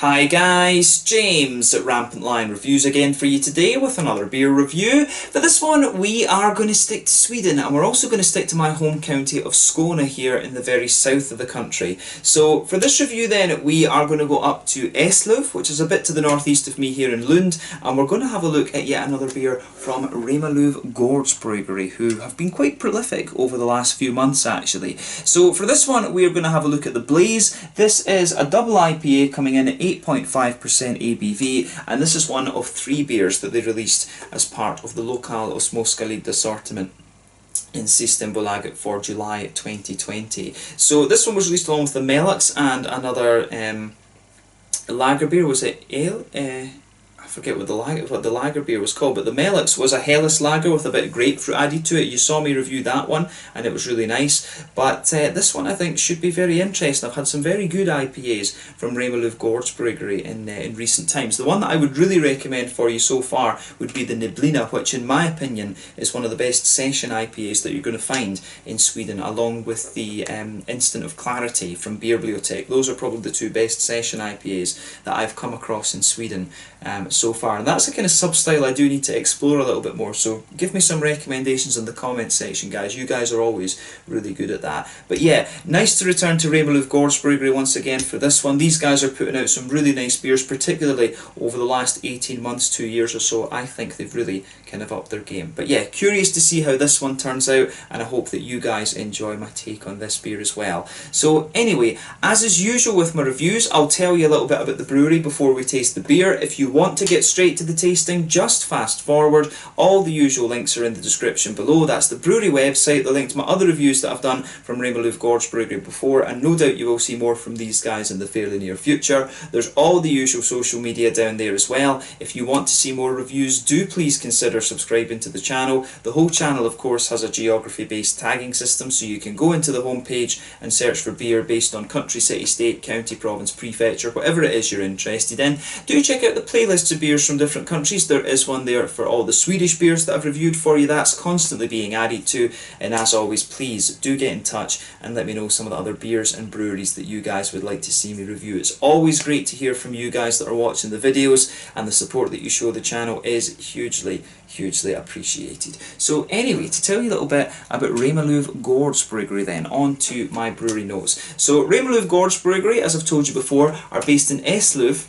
Hi guys, James at RampantLionReviews again for you today with another beer review. For this one we are going to stick to Sweden, and we're also going to stick to my home county of Skåne here in the very south of the country. So for this review then we are going to go up to Eslöv, which is a bit to the northeast of me here in Lund, and we're going to have a look at yet another beer from Remmarlöv Gårdsbryggeri, who have been quite prolific over the last few months actually. So for this one we are going to have a look at the Blaze. This is a double IPA coming in at 8.5% ABV, and this is one of 3 beers that they released as part of the Lokal och Småskaligt assortiment in Systembolaget for July 2020. So this one was released along with the Melux and another lager beer. Was it ale? I forget what the lager beer was called, but the Melux was a Helles lager with a bit of grapefruit added to it. You saw me review that one and it was really nice, but this one I think should be very interesting. I've had some very good IPAs from Remmarlöv Gårdsbryggeri in recent times. The one that I would really recommend for you so far would be the Niblina, which in my opinion is one of the best session IPAs that you're going to find in Sweden, along with the Instant of Clarity from Beerbibliotek. Those are probably the 2 best session IPAs that I've come across in Sweden so far, and that's the kind of sub-style I do need to explore a little bit more, so give me some recommendations in the comments section guys. You guys are always really good at that. But yeah, nice to return to Remmarlöv Gårdsbryggeri once again for this one. These guys are putting out some really nice beers, particularly over the last 18 months, 2 years or so. I think they've really kind of upped their game. But yeah, curious to see how this one turns out, and I hope that you guys enjoy my take on this beer as well. So anyway, as is usual with my reviews, I'll tell you a little bit about the brewery before we taste the beer. If you want to get straight to the tasting, just fast forward. All the usual links are in the description below. That's the brewery website, the link to my other reviews that I've done from Remmarlöv Gårdsbryggeri before, and no doubt you will see more from these guys in the fairly near future. There's all the usual social media down there as well. If you want to see more reviews, do please consider subscribing to the channel. The whole channel of course has a geography based tagging system, so you can go into the home page and search for beer based on country, city, state, county, province, prefecture, whatever it is you're interested in. Do check out the playlists of beers from different countries. There is one there for all the Swedish beers that I've reviewed for you. That's constantly being added to, and as always, please do get in touch and let me know some of the other beers and breweries that you guys would like to see me review. It's always great to hear from you guys that are watching the videos, and the support that you show the channel is hugely appreciated. So anyway, to tell you a little bit about Remmarlöv Gårdsbryggeri then, on to my brewery notes. So Remmarlöv Gårdsbryggeri, as I've told you before, are based in Eslöv,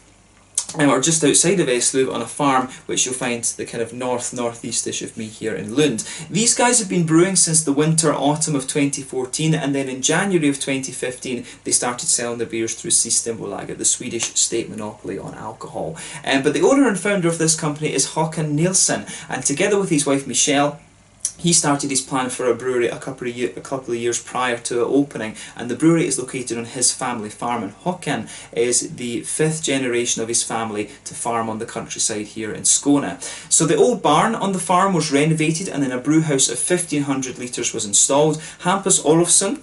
or just outside of Eslöv on a farm which you'll find the kind of northeastish of me here in Lund. These guys have been brewing since the autumn of 2014, and then in January of 2015 they started selling their beers through Systembolaget, the Swedish state monopoly on alcohol. But the owner and founder of this company is Håkan Nilsson, and together with his wife Michelle, he started his plan for a brewery a couple of years prior to it opening, and the brewery is located on his family farm, and Håkan is the 5th generation of his family to farm on the countryside here in Skåne. So the old barn on the farm was renovated, and then a brew house of 1500 litres was installed. Hampus Olofsson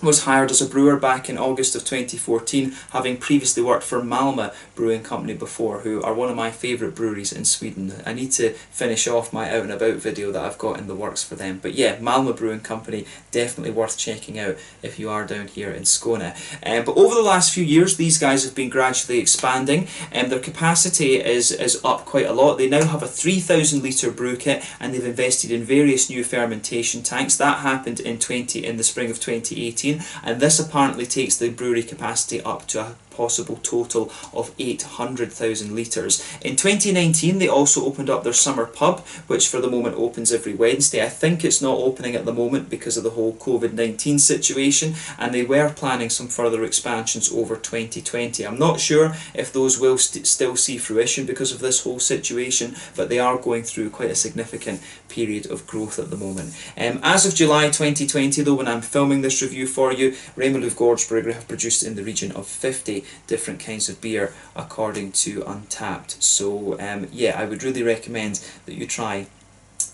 was hired as a brewer back in August of 2014, having previously worked for Malmö Brewing Company before, who are one of my favourite breweries in Sweden. I need to finish off my out and about video that I've got in the works for them. But yeah, Malmö Brewing Company, definitely worth checking out if you are down here in Skåne. But over the last few years these guys have been gradually expanding, and their capacity is up quite a lot. They now have a 3,000 litre brew kit, and they've invested in various new fermentation tanks. That happened in the spring of 2018. And this apparently takes the brewery capacity up to a possible total of 800,000 litres. In 2019 they also opened up their summer pub, which for the moment opens every Wednesday. I think it's not opening at the moment because of the whole COVID-19 situation, and they were planning some further expansions over 2020. I'm not sure if those will still see fruition because of this whole situation, but they are going through quite a significant period of growth at the moment. As of July 2020 though, when I'm filming this review for you, Remmarlöv Gårdsbryggeri have produced in the region of 50 different kinds of beer according to Untappd. So yeah, I would really recommend that you try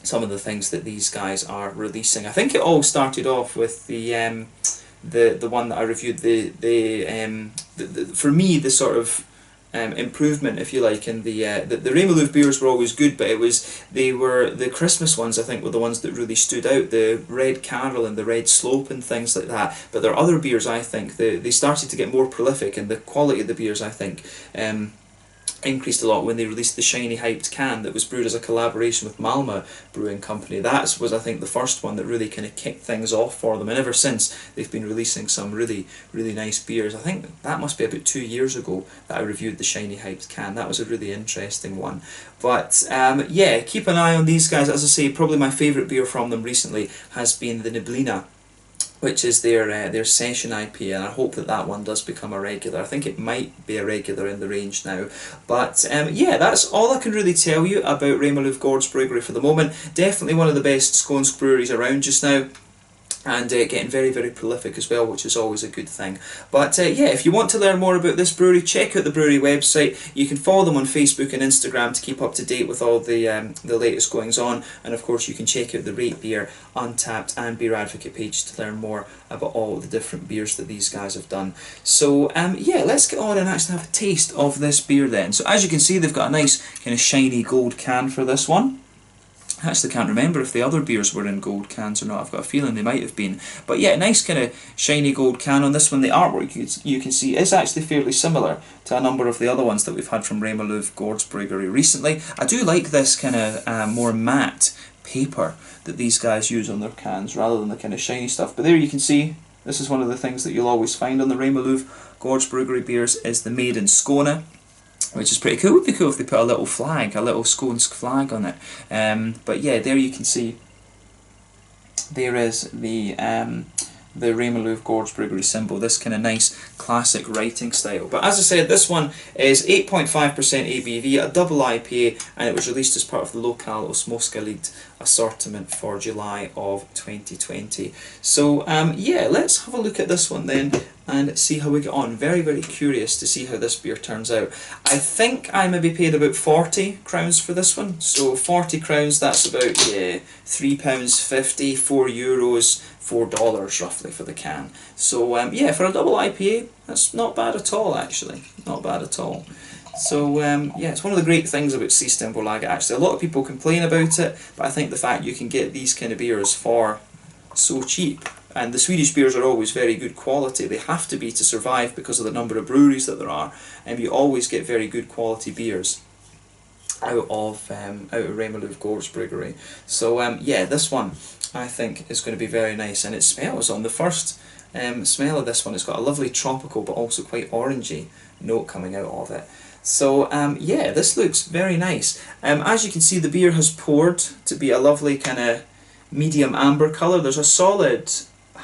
some of the things that these guys are releasing. I think it all started off with the one that I reviewed, for me the sort of improvement, if you like, in the Remmarlöv beers were always good, but they were the Christmas ones, I think, were the ones that really stood out, the Red Carol and the Red Slope and things like that. But there are other beers, I think, they started to get more prolific, and the quality of the beers, I think, increased a lot when they released the shiny hyped can that was brewed as a collaboration with Malmö Brewing Company. That was, I think, the first one that really kind of kicked things off for them, and ever since they've been releasing some really nice beers. I think that must be about 2 years ago that I reviewed the shiny hyped can. That was a really interesting one. But yeah, keep an eye on these guys. As I say, probably my favourite beer from them recently has been the Neblina, which is their session IPA, and I hope that that one does become a regular. I think it might be a regular in the range now. But yeah, that's all I can really tell you about Remmarlöv Gårdsbryggeri for the moment. Definitely one of the best Skånsk breweries around just now, and getting very prolific as well, which is always a good thing. But yeah, if you want to learn more about this brewery, check out the brewery website. You can follow them on Facebook and Instagram to keep up to date with all the latest goings on, and of course you can check out the Rate Beer, Untappd and Beer Advocate page to learn more about all the different beers that these guys have done. So yeah, let's get on and actually have a taste of this beer then. So as you can see, they've got a nice kind of shiny gold can for this one. I actually can't remember if the other beers were in gold cans or not. I've got a feeling they might have been. But yeah, nice kind of shiny gold can on this one. The artwork you can see is actually fairly similar to a number of the other ones that we've had from Remmarlöv Gårdsbryggeri recently. I do like this kind of more matte paper that these guys use on their cans rather than the kind of shiny stuff. But there you can see, this is one of the things that you'll always find on the Remmarlöv Gårdsbryggeri beers is the Made in Skåne, which is pretty cool. It would be cool if they put a little flag, a little Skånsk flag on it. But yeah, there you can see there is the Remmarlöv Gårdsbryggeri symbol, this kind of nice classic writing style. But as I said, this one is 8.5% ABV, a double IPA, and it was released as part of the Lokal och Småskaligt assortment for July of 2020. So yeah, let's have a look at this one then and see how we get on. Very curious to see how this beer turns out. I think I maybe paid about 40 crowns for this one. So 40 crowns, that's about, yeah, £3.50, €4, $4 roughly for the can. So yeah, for a double IPA, that's not bad at all actually. Not bad at all. So yeah, it's one of the great things about Systembolaget actually. A lot of people complain about it, but I think the fact you can get these kind of beers for so cheap, and the Swedish beers are always very good quality. They have to be to survive because of the number of breweries that there are, and you always get very good quality beers out of Remmarlöv Gårdsbryggeri. So yeah, this one I think is going to be very nice, and it smells on the first smell of this one. It's got a lovely tropical but also quite orangey note coming out of it. So yeah, this looks very nice. As you can see, the beer has poured to be a lovely kind of medium amber colour. There's a solid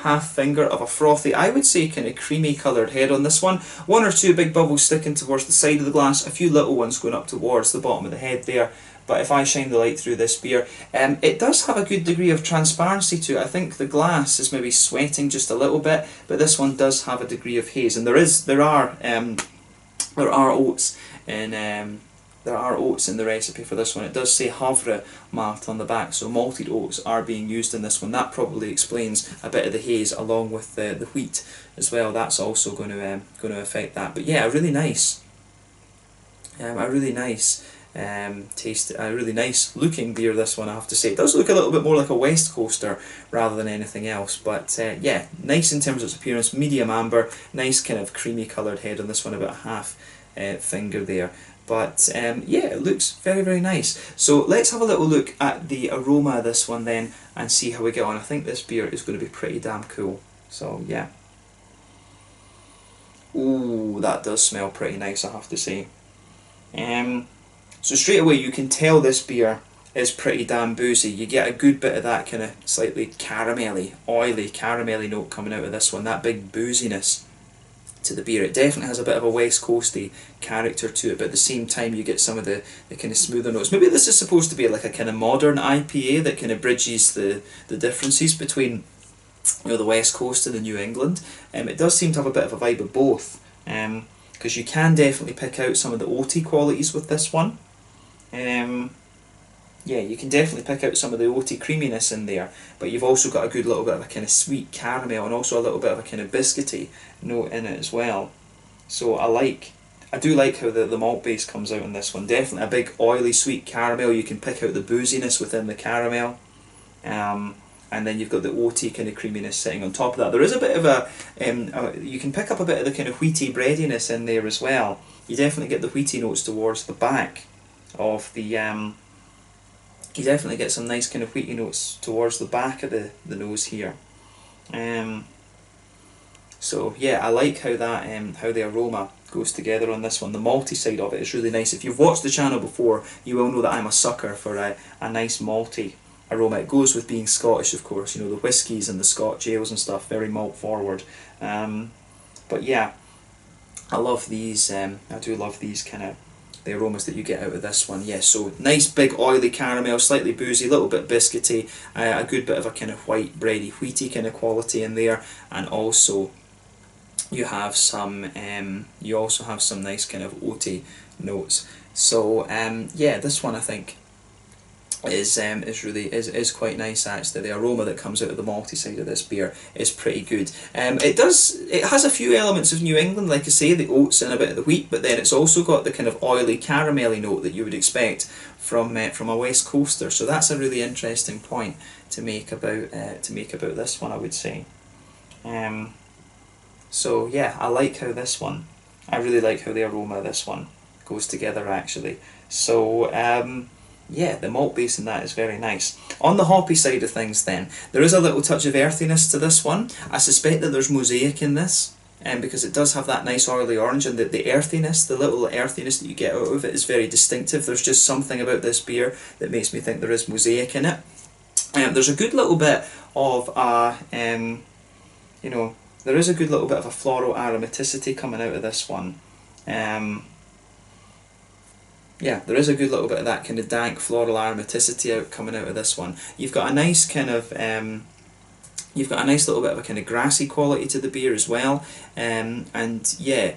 half finger of a frothy, I would say kind of creamy coloured head on this one. One or two big bubbles sticking towards the side of the glass, a few little ones going up towards the bottom of the head there. But if I shine the light through this beer, it does have a good degree of transparency to it. I think the glass is maybe sweating just a little bit, but this one does have a degree of haze, and there are oats in the recipe for this one. It does say havre malt on the back, so malted oats are being used in this one. That probably explains a bit of the haze, along with the wheat as well. That's also going to affect that. But yeah, a really nice taste, a really nice looking beer, this one, I have to say. It does look a little bit more like a West Coaster rather than anything else, but yeah, nice in terms of its appearance, medium amber, nice kind of creamy coloured head on this one, about a half finger there. But yeah, it looks very nice. So let's have a little look at the aroma of this one then and see how we get on. I think this beer is going to be pretty damn cool. So yeah. Ooh, that does smell pretty nice, I have to say. So straight away you can tell this beer is pretty damn boozy. You get a good bit of that kind of slightly caramelly, oily, caramelly note coming out of this one, that big booziness to the beer. It definitely has a bit of a West Coasty character to it, but at the same time you get some of the kind of smoother notes. Maybe this is supposed to be like a kind of modern IPA that kind of bridges the differences between, you know, the West Coast and the New England. It does seem to have a bit of a vibe of both, because you can definitely pick out some of the oaty qualities with this one. Yeah, you can definitely pick out some of the oaty creaminess in there, but you've also got a good little bit of a kind of sweet caramel and also a little bit of a kind of biscuity note in it as well. So I like I do like how the malt base comes out in this one. Definitely a big oily sweet caramel. You can pick out the booziness within the caramel. And then you've got the oaty kind of creaminess sitting on top of that. There is a bit of you can pick up a bit of the kind of wheaty breadiness in there as well. You definitely get the wheaty notes towards the back of the, you definitely get some nice kind of wheaty notes towards the back of the nose here. So yeah, I like how that how the aroma goes together on this one. The malty side of it is really nice. If you've watched the channel before, you will know that I'm a sucker for a nice malty aroma. It goes with being Scottish, of course, you know, the whiskies and the Scotch ales and stuff, very malt forward. But yeah, I love these, I do love these kind of, the aromas that you get out of this one. Yeah, so nice big oily caramel, slightly boozy, a little bit biscuity, a good bit of a kind of white bready, wheaty kind of quality in there, and also you have some, you also have some nice kind of oaty notes. So yeah, this one I think is quite nice actually. The aroma that comes out of the malty side of this beer is pretty good. It has a few elements of New England, like I say, the oats and a bit of the wheat, but then it's also got the kind of oily caramelly note that you would expect from a West Coaster. So that's a really interesting point to make about this one, I would say. So yeah, I like how this one. I really like how the aroma of this one goes together actually. So yeah, the malt base in that is very nice. On the hoppy side of things then, there is a little touch of earthiness to this one. I suspect that there's mosaic in this, because it does have that nice oily orange, and the earthiness, the little earthiness that you get out of it is very distinctive. There's just something about this beer that makes me think there is mosaic in it. There's a good little bit of you know, there is a good little bit of a floral aromaticity coming out of this one. Yeah, there is a good little bit of that kind of dank floral aromaticity coming out of this one. You've got a nice kind of, you've got a nice little bit of a kind of grassy quality to the beer as well. And yeah,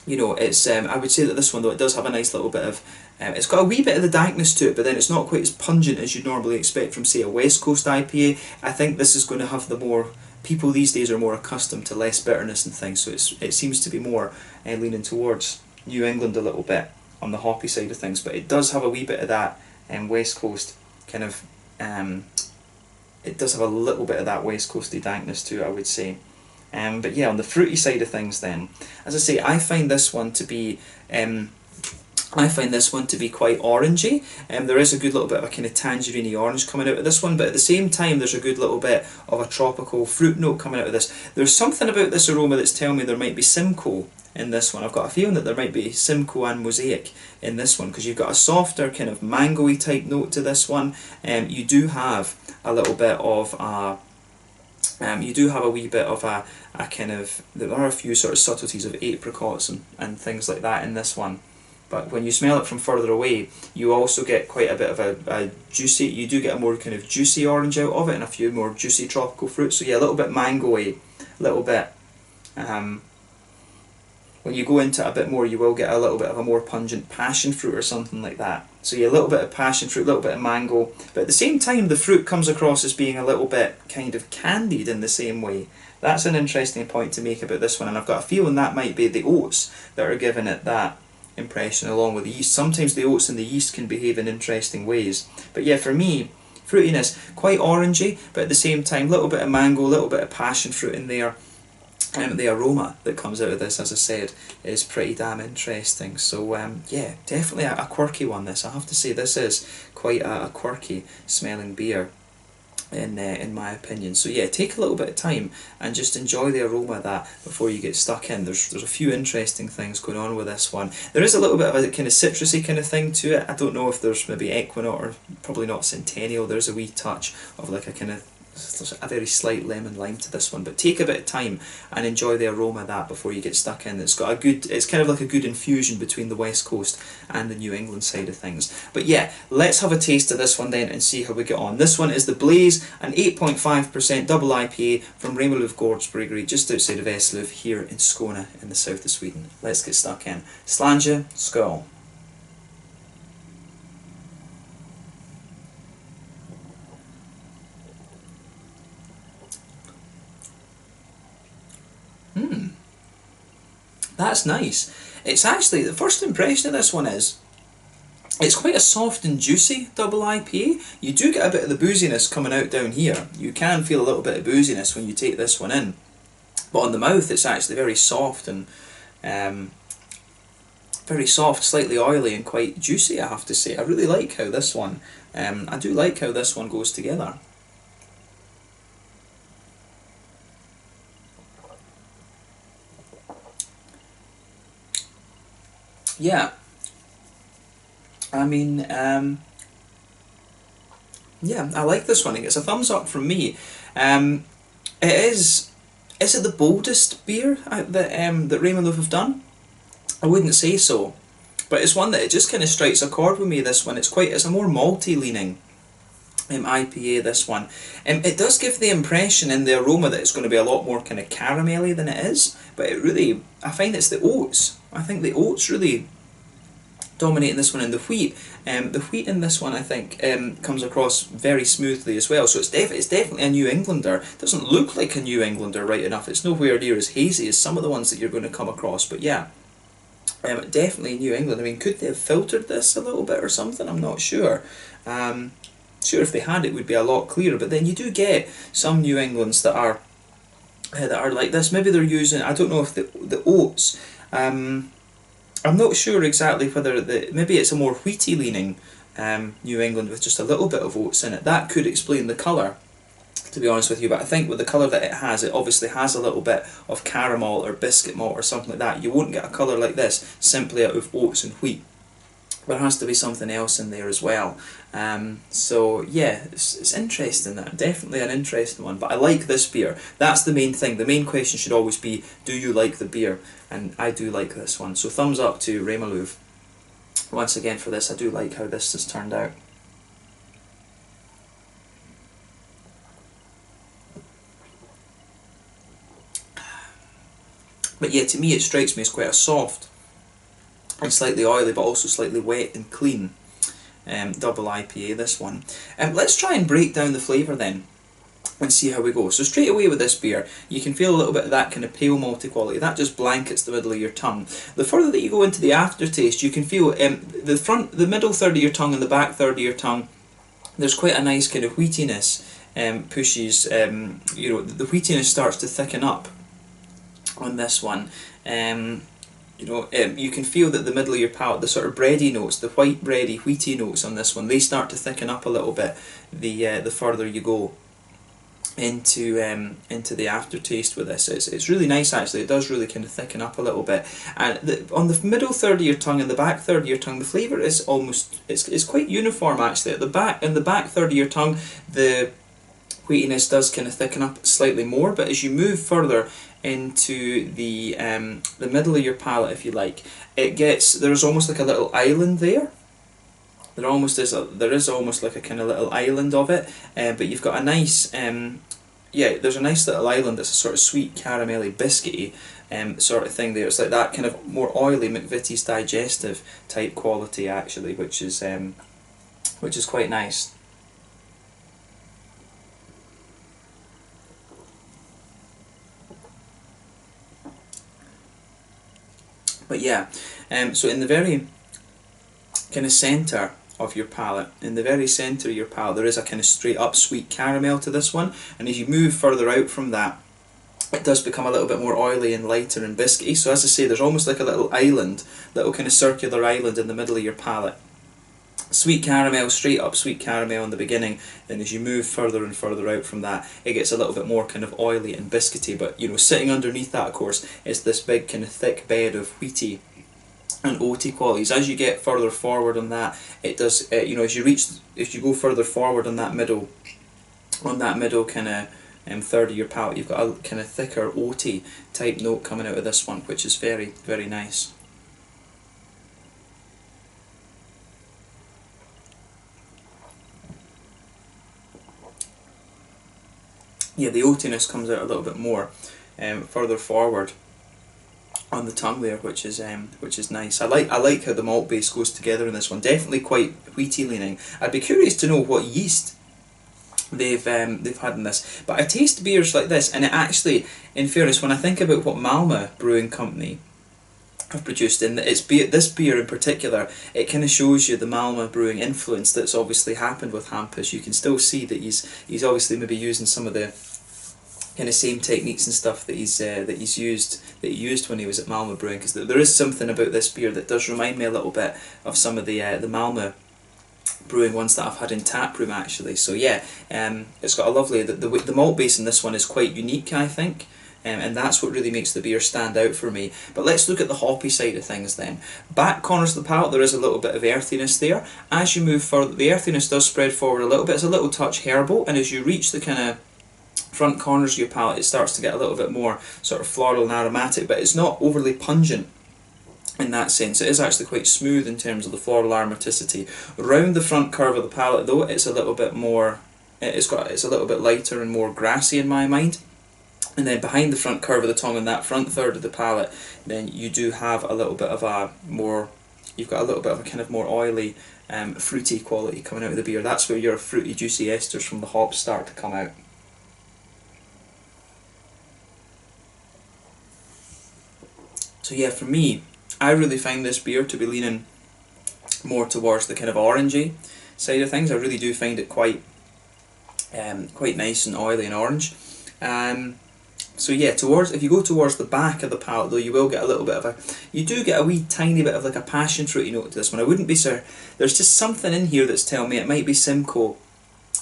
you know, it's I would say that this one though, it does have a nice little bit of, it's got a wee bit of the dankness to it, but then it's not quite as pungent as you'd normally expect from, say, a West Coast IPA. I think this is going to have the more, people these days are more accustomed to less bitterness and things, so it seems to be more leaning towards New England a little bit on the hoppy side of things, but it does have a wee bit of that West Coast kind of, it does have a little bit of that West Coasty dankness to it, I would say. But yeah, on the fruity side of things then, as I say, I find this one to be quite orangey. There is a good little bit of a kind of tangerine orange coming out of this one, but at the same time there's a good little bit of a tropical fruit note coming out of this. There's something about this aroma that's telling me there might be Simcoe in this one. I've got a feeling that there might be Simcoe and Mosaic in this one, because you've got a softer kind of mango-y type note to this one. You do have a little bit of a, you do have a wee bit of a kind of, there are a few sort of subtleties of apricots and things like that in this one. But when you smell it from further away, you also get quite a bit of a juicy, you do get a more kind of juicy orange out of it, and a few more juicy tropical fruits. So yeah, a little bit mango-y, a little bit, when you go into it a bit more, you will get a little bit of a more pungent passion fruit or something like that. So yeah, a little bit of passion fruit, a little bit of mango, but at the same time the fruit comes across as being a little bit kind of candied in the same way. That's an interesting point to make about this one, and I've got a feeling that might be the oats that are giving it that impression along with the yeast. Sometimes the oats and the yeast can behave in interesting ways. But yeah, for me, fruitiness, quite orangey, but at the same time, a little bit of mango, a little bit of passion fruit in there. The aroma that comes out of this, as I said, is pretty damn interesting. So yeah, definitely a quirky one this. I have to say this is quite a quirky smelling beer in my opinion. So yeah, take a little bit of time and just enjoy the aroma of that before you get stuck in. There's a few interesting things going on with this one. There is a little bit of a kind of citrusy kind of thing to it. I don't know if there's maybe Equinox or probably not Centennial. There's a wee touch of like a kind of, there's a very slight lemon lime to this one, but take a bit of time and enjoy the aroma of that before you get stuck in. It's got a good, it's kind of like a good infusion between the West Coast and the New England side of things. But yeah, let's have a taste of this one then and see how we get on. This one is the Blaze, an 8.5% double IPA from Remmarlöv Gårdsbryggeri just outside of Eslöv here in Skåne in the south of Sweden. Let's get stuck in. Slanja, skål. That's nice. It's actually, the first impression of this one is, it's quite a soft and juicy double IPA. You do get a bit of the booziness coming out down here. You can feel a little bit of booziness when you take this one in. But on the mouth it's actually very soft and very soft, slightly oily and quite juicy, I have to say. I really like how this one, I do like how this one goes together. Yeah. I mean, yeah, I like this one. It gets a thumbs up from me. It is it the boldest beer that Remmarlöv have done? I wouldn't say so, but it's one that it just kind of strikes a chord with me. This one, it's a more malty leaning IPA. This one, it does give the impression in the aroma that it's going to be a lot more kind of caramelly than it is. But it really, I find it's the oats. I think the oats really dominating this one, and the wheat in this one I think comes across very smoothly as well. So it's definitely a New Englander. It doesn't look like a New Englander right enough. It's nowhere near as hazy as some of the ones that you're going to come across, but yeah, definitely New England. I mean, could they have filtered this a little bit or something? I'm not sure. Sure, if they had, it would be a lot clearer. But then you do get some New Englands that are like this. Maybe they're using, I don't know if the oats. I'm not sure exactly whether maybe it's a more wheaty leaning New England with just a little bit of oats in it. That could explain the colour, to be honest with you, but I think with the colour that it obviously has a little bit of caramel or biscuit malt or something like that. You won't get a colour like this simply out of oats and wheat. There has to be something else in there as well. So yeah, it's interesting. Definitely an interesting one, but I like this beer. That's the main thing. The main question should always be, do you like the beer? And I do like this one. So thumbs up to Remmarlöv once again for this. I do like how this has turned out. But yeah, to me it strikes me as quite a soft and slightly oily, but also slightly wet and clean double IPA, this one. Let's try and break down the flavour then and see how we go. So straight away with this beer, you can feel a little bit of that kind of pale malty quality. That just blankets the middle of your tongue. The further that you go into the aftertaste, you can feel the middle third of your tongue and the back third of your tongue. There's quite a nice kind of wheatiness pushes. You know, the wheatiness starts to thicken up on this one. You know, you can feel that the middle of your palate, the sort of bready notes, the white bready, wheaty notes on this one, they start to thicken up a little bit the further you go into the aftertaste with this. It's really nice actually. It does really kind of thicken up a little bit. And on the middle third of your tongue and the back third of your tongue, the flavour is almost it's quite uniform actually. At the back third of your tongue, the wheatiness does kind of thicken up slightly more, but as you move further into the middle of your palate, if you like, there's almost like a little island there. There is almost like a kind of little island of it, but you've got a nice yeah, there's a nice little island that's a sort of sweet caramelly biscuity sort of thing there. It's like that kind of more oily McVitie's digestive type quality actually, which is quite nice. But yeah, so in the very kind of centre of your palate, there is a kind of straight up sweet caramel to this one, and as you move further out from that, it does become a little bit more oily and lighter and biscuity. So as I say, there's almost like a little island, little kind of circular island in the middle of your palate. Sweet caramel, straight up sweet caramel in the beginning, then as you move further and further out from that, it gets a little bit more kind of oily and biscuity, but you know, sitting underneath that of course is this big kind of thick bed of wheaty and oaty qualities. As you get further forward on that, it does, you know, as you go further forward on that middle kind of third of your palate, you've got a kind of thicker oaty type note coming out of this one, which is very, very nice. Yeah, the oatiness comes out a little bit more further forward on the tongue there, which is nice. I like how the malt base goes together in this one. Definitely quite wheaty leaning. I'd be curious to know what yeast they've had in this. But I taste beers like this, and it actually, in fairness, when I think about what Malmö Brewing Company have produced. And this beer in particular, it kind of shows you the Malmö brewing influence that's obviously happened with Hampus. You can still see that he's obviously maybe using some of the kind of same techniques and stuff that he used when he was at Malmö brewing, because there is something about this beer that does remind me a little bit of some of the Malmö brewing ones that I've had in tap room actually. So yeah, it's got a lovely, the malt base in this one is quite unique, I think. And that's what really makes the beer stand out for me. But let's look at the hoppy side of things then. Back corners of the palate, there is a little bit of earthiness there. As you move further, the earthiness does spread forward a little bit. It's a little touch herbal, and as you reach the kind of front corners of your palate, it starts to get a little bit more sort of floral and aromatic, but it's not overly pungent in that sense. It is actually quite smooth in terms of the floral aromaticity. Around the front curve of the palate though, it's a little bit more, it's a little bit lighter and more grassy in my mind. And then behind the front curve of the tongue, in that front third of the palate, then you do have a little bit of a more, you've got a little bit of a kind of more oily, fruity quality coming out of the beer. That's where your fruity, juicy esters from the hops start to come out. So yeah, for me, I really find this beer to be leaning more towards the kind of orangey side of things. I really do find it quite nice and oily and orange. So yeah, if you go towards the back of the palate though, you will get a little bit of you do get a wee tiny bit of like a passion fruity note to this one. I wouldn't be sure, there's just something in here that's telling me it might be Simcoe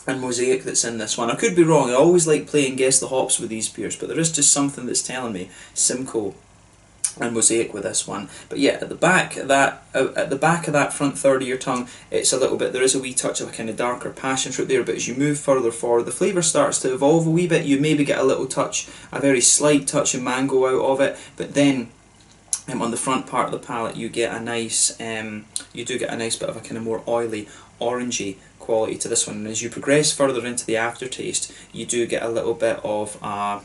and Mosaic that's in this one. I could be wrong, I always like playing guess the hops with these beers, but there is just something that's telling me Simcoe and Mosaic with this one. But yeah, at the back of that front third of your tongue, it's a little bit, there is a wee touch of a kind of darker passion fruit there, but as you move further forward, the flavour starts to evolve a wee bit. You maybe get a little touch, a very slight touch of mango out of it, but then on the front part of the palate you get a nice, you do get a nice bit of a kind of more oily, orangey quality to this one. And as you progress further into the aftertaste, you do get a little bit of a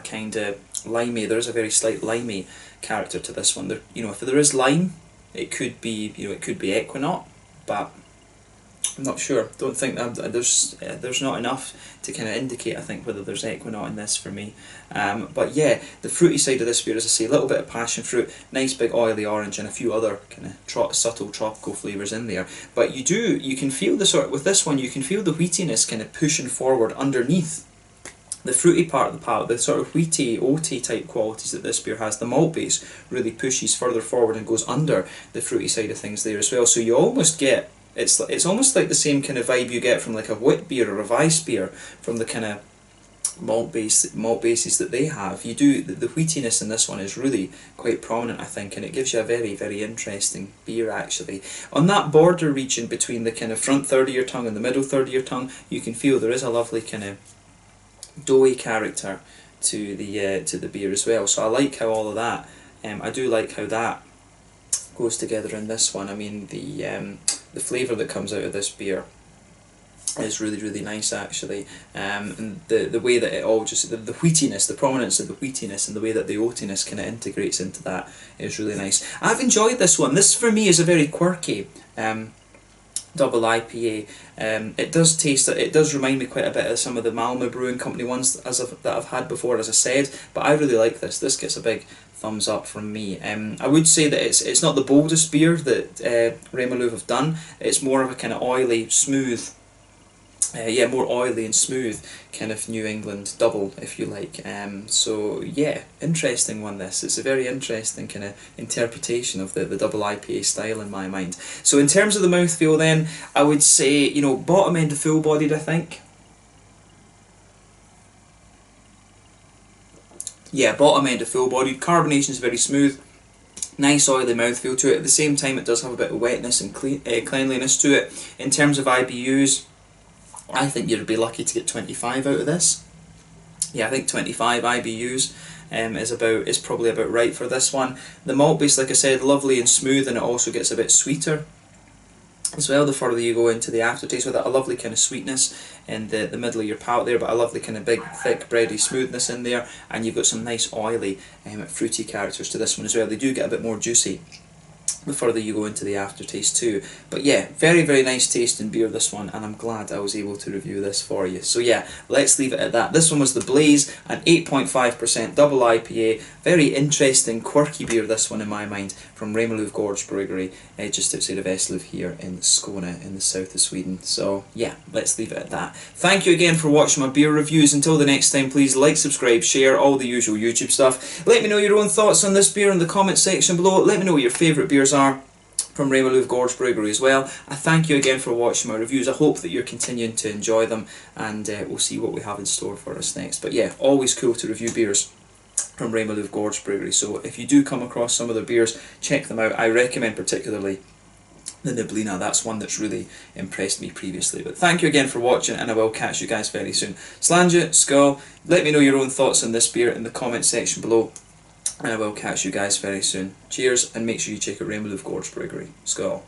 kind of limey. There is a very slight limey character to this one. There, you know, if there is lime, it could be, you know, it could be Equinaut, but I'm not sure. Don't think there's not enough to kind of indicate, I think, whether there's Equinaut in this for me. But yeah, the fruity side of this beer, as I say, a little bit of passion fruit, nice big oily orange, and a few other kind of subtle tropical flavours in there. But you can feel the sort, with this one, you can feel the wheatiness kind of pushing forward underneath the fruity part of the palate, the sort of wheaty, oaty type qualities that this beer has. The malt base really pushes further forward and goes under the fruity side of things there as well. So you almost get, it's almost like the same kind of vibe you get from like a wit beer or a Weiss beer, from the kind of malt bases that they have. You do, the wheatiness in this one is really quite prominent, I think, and it gives you a very, very interesting beer actually. On that border region between the kind of front third of your tongue and the middle third of your tongue, you can feel there is a lovely kind of doughy character to the beer as well. So I like how all of that, I do like how that goes together in this one. I mean, the flavour that comes out of this beer is really, really nice actually, and the way that it all just, the wheatiness, the prominence of the wheatiness and the way that the oatiness kind of integrates into that is really nice. I've enjoyed this one. This for me is a very quirky double IPA. It does remind me quite a bit of some of the Malmö Brewing Company ones that I've had before, as I said, but I really like this. This gets a big thumbs up from me. I would say that it's not the boldest beer that Remmarlöv have done. It's more of a kind of oily, smooth, more oily and smooth kind of New England double, if you like. So yeah, interesting one this. It's a very interesting kind of interpretation of the double IPA style in my mind. So in terms of the mouthfeel then, I would say, you know, bottom end of full bodied, I think. Yeah, bottom end of full bodied. Carbonation is very smooth. Nice oily mouthfeel to it. At the same time it does have a bit of wetness and cleanliness to it. In terms of IBUs, I think you'd be lucky to get 25 out of this. Yeah, I think 25 IBUs is probably about right for this one. The malt base, like I said, lovely and smooth, and it also gets a bit sweeter as well the further you go into the aftertaste, with a lovely kind of sweetness in the middle of your palate there, but a lovely kind of big, thick, bready smoothness in there, and you've got some nice oily, fruity characters to this one as well. They do get a bit more juicy the further you go into the aftertaste too. But yeah, very, very nice tasting beer, this one, and I'm glad I was able to review this for you. So yeah, let's leave it at that. This one was the Blaze, an 8.5% double IPA. Very interesting, quirky beer, this one in my mind, from Remmarlöv Gårdsbryggeri, just outside of Eslöv here in Skåne in the south of Sweden. So yeah, let's leave it at that. Thank you again for watching my beer reviews. Until the next time, please like, subscribe, share, all the usual YouTube stuff. Let me know your own thoughts on this beer in the comment section below. Let me know what your favourite beers are from Remmarlöv Gårdsbryggeri as well. I thank you again for watching my reviews. I hope that you're continuing to enjoy them, and we'll see what we have in store for us next. But yeah, always cool to review beers from Remmarlöv Gårdsbryggeri. So if you do come across some of their beers, check them out. I recommend particularly the Niblina. That's one that's really impressed me previously. But thank you again for watching, and I will catch you guys very soon. Slàinte, skål. Let me know your own thoughts on this beer in the comment section below, and I will catch you guys very soon. Cheers, and make sure you check out Remmarlöv Gårdsbryggeri. Skål.